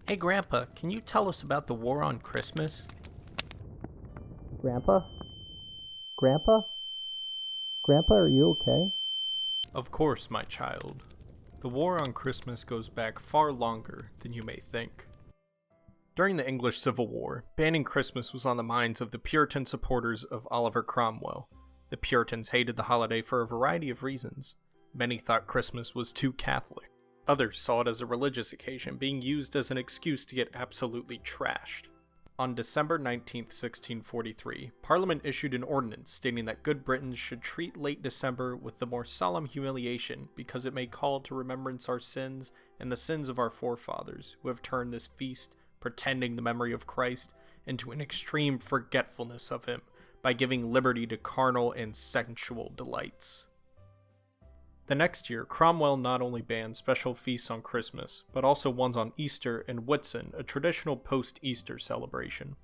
Hey Grandpa, can you tell us about the war on Christmas? Grandpa? Grandpa? Grandpa, are you okay? Of course, my child. The war on Christmas goes back far longer than you may think. During the English Civil War, banning Christmas was on the minds of the Puritan supporters of Oliver Cromwell. The Puritans hated the holiday for a variety of reasons. Many thought Christmas was too Catholic. Others saw it as a religious occasion being used as an excuse to get absolutely trashed. On December 19, 1643, Parliament issued an ordinance stating that good Britons should treat late December with the more solemn humiliation because it may call to remembrance our sins and the sins of our forefathers, who have turned this feast, pretending the memory of Christ, into an extreme forgetfulness of him by giving liberty to carnal and sensual delights. The next year, Cromwell not only banned special feasts on Christmas, but also ones on Easter and Whitsun, a traditional post-Easter celebration.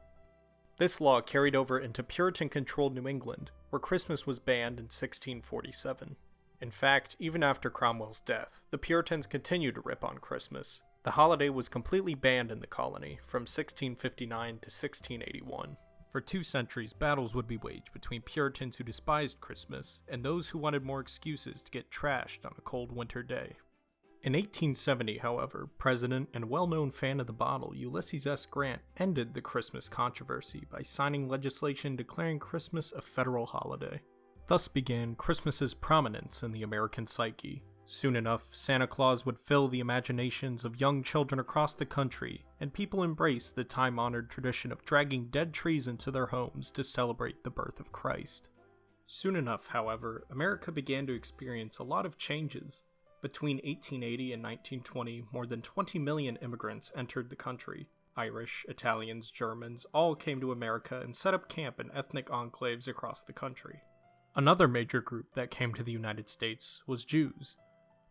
This law carried over into Puritan-controlled New England, where Christmas was banned in 1647. In fact, even after Cromwell's death, the Puritans continued to rip on Christmas. The holiday was completely banned in the colony from 1659 to 1681. For 2 centuries, battles would be waged between Puritans who despised Christmas and those who wanted more excuses to get trashed on a cold winter day. In 1870, however, President and well-known fan of the bottle Ulysses S. Grant ended the Christmas controversy by signing legislation declaring Christmas a federal holiday. Thus began Christmas's prominence in the American psyche. Soon enough, Santa Claus would fill the imaginations of young children across the country, and people embraced the time-honored tradition of dragging dead trees into their homes to celebrate the birth of Christ. Soon enough, however, America began to experience a lot of changes. Between 1880 and 1920, more than 20 million immigrants entered the country. Irish, Italians, Germans all came to America and set up camp in ethnic enclaves across the country. Another major group that came to the United States was Jews.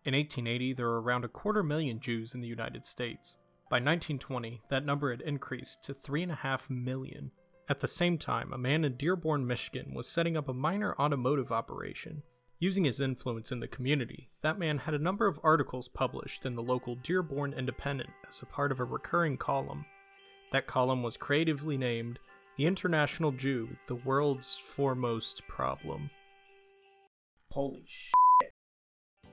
In 1880, there were around 250,000 Jews in the United States. By 1920, that number had increased to 3.5 million. At the same time, a man in Dearborn, Michigan was setting up a minor automotive operation. Using his influence in the community, that man had a number of articles published in the local Dearborn Independent as a part of a recurring column. That column was creatively named The International Jew, the World's Foremost Problem. Holy shit.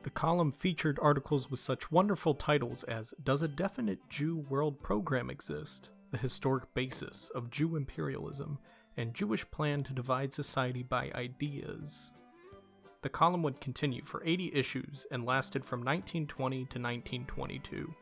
The column featured articles with such wonderful titles as Does a Definite Jew World Program Exist? The Historic Basis of Jew Imperialism, and Jewish Plan to Divide Society by Ideas. The column would continue for 80 issues and lasted from 1920 to 1922.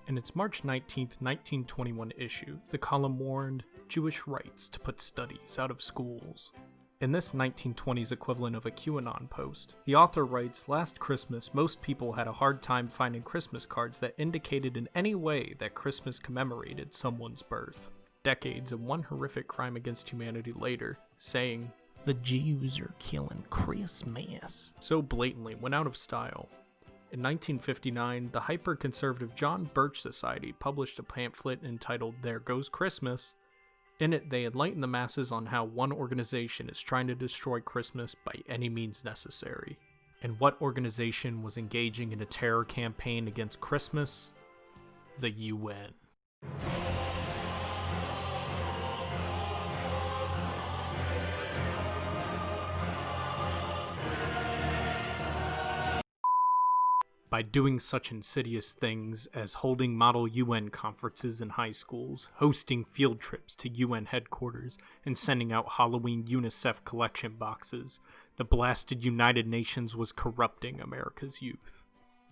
In its March 19, 1921 issue, the column warned Jewish rights to put studies out of schools. In this 1920s equivalent of a QAnon post, the author writes, Last Christmas, most people had a hard time finding Christmas cards that indicated in any way that Christmas commemorated someone's birth. Decades and one horrific crime against humanity later, saying, The Jews are killing Christmas, so blatantly went out of style. In 1959, the hyper-conservative John Birch Society published a pamphlet entitled There Goes Christmas. In it, they enlighten the masses on how one organization is trying to destroy Christmas by any means necessary. And what organization was engaging in a terror campaign against Christmas? The UN. By doing such insidious things as holding model UN conferences in high schools, hosting field trips to UN headquarters, and sending out Halloween UNICEF collection boxes, the blasted United Nations was corrupting America's youth.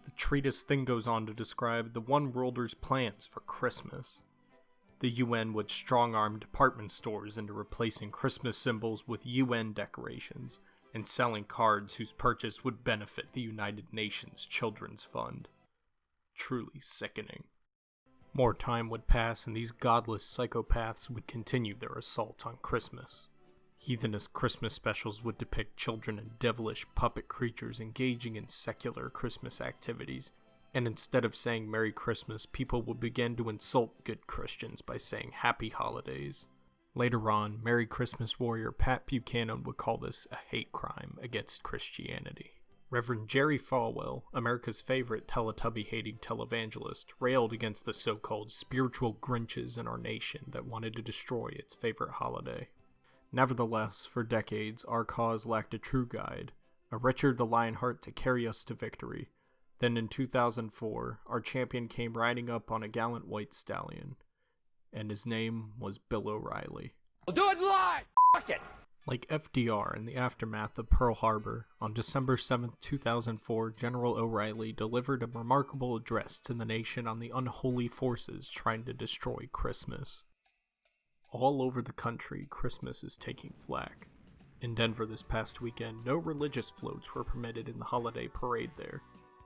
The treatise then goes on to describe the One Worlder's plans for Christmas. The UN would strong-arm department stores into replacing Christmas symbols with UN decorations, and selling cards whose purchase would benefit the United Nations Children's Fund. Truly sickening. More time would pass and these godless psychopaths would continue their assault on Christmas. Heathenist Christmas specials would depict children and devilish puppet creatures engaging in secular Christmas activities, and instead of saying Merry Christmas, people would begin to insult good Christians by saying Happy Holidays. Later on, Merry Christmas warrior Pat Buchanan would call this a hate crime against Christianity. Reverend Jerry Falwell, America's favorite Teletubby-hating televangelist, railed against the so-called spiritual Grinches in our nation that wanted to destroy its favorite holiday. Nevertheless, for decades, our cause lacked a true guide, a Richard the Lionheart to carry us to victory. Then in 2004, our champion came riding up on a gallant white stallion, and his name was Bill O'Reilly. We'll do it live! Fuck it! Like FDR in the aftermath of Pearl Harbor, on December 7, 2004, General O'Reilly delivered a remarkable address to the nation on the unholy forces trying to destroy Christmas. All over the country, Christmas is taking flack. In Denver this past weekend, no religious floats were permitted in the holiday parade there.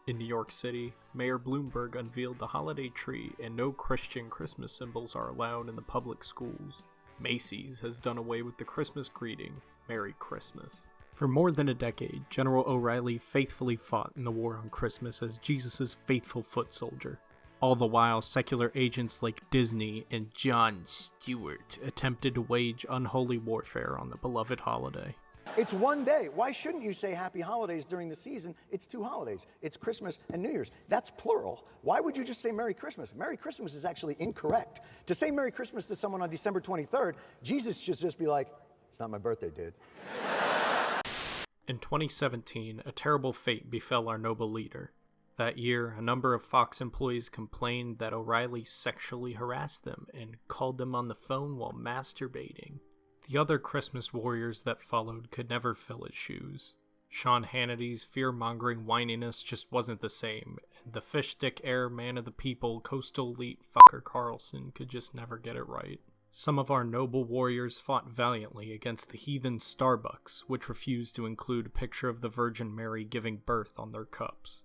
In New York City, Mayor Bloomberg unveiled the holiday tree and no Christian Christmas symbols are allowed in the public schools. Macy's has done away with the Christmas greeting, Merry Christmas. For more than a decade, General O'Reilly faithfully fought in the war on Christmas as Jesus' faithful foot soldier. All the while, secular agents like Disney and Jon Stewart attempted to wage unholy warfare on the beloved holiday. It's one day. Why shouldn't you say happy holidays during the season? It's two holidays. It's Christmas and New Year's. That's plural. Why would you just say Merry Christmas? Merry Christmas is actually incorrect. To say Merry Christmas to someone on December 23rd, Jesus should just be like, it's not my birthday, dude. In 2017, a terrible fate befell our noble leader. That year, a number of Fox employees complained that O'Reilly sexually harassed them and called them on the phone while masturbating. The other Christmas warriors that followed could never fill his shoes. Sean Hannity's fear-mongering whininess just wasn't the same, and the fish-stick-air man of the people, coastal elite fucker Carlson could just never get it right. Some of our noble warriors fought valiantly against the heathen Starbucks, which refused to include a picture of the Virgin Mary giving birth on their cups.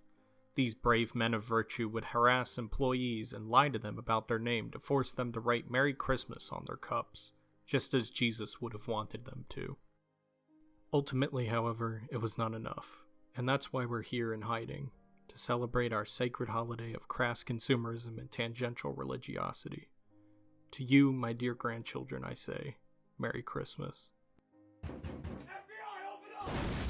These brave men of virtue would harass employees and lie to them about their name to force them to write Merry Christmas on their cups, just as Jesus would have wanted them to. Ultimately, however, it was not enough, and that's why we're here in hiding, to celebrate our sacred holiday of crass consumerism and tangential religiosity. To you, my dear grandchildren, I say, Merry Christmas. FBI, open up!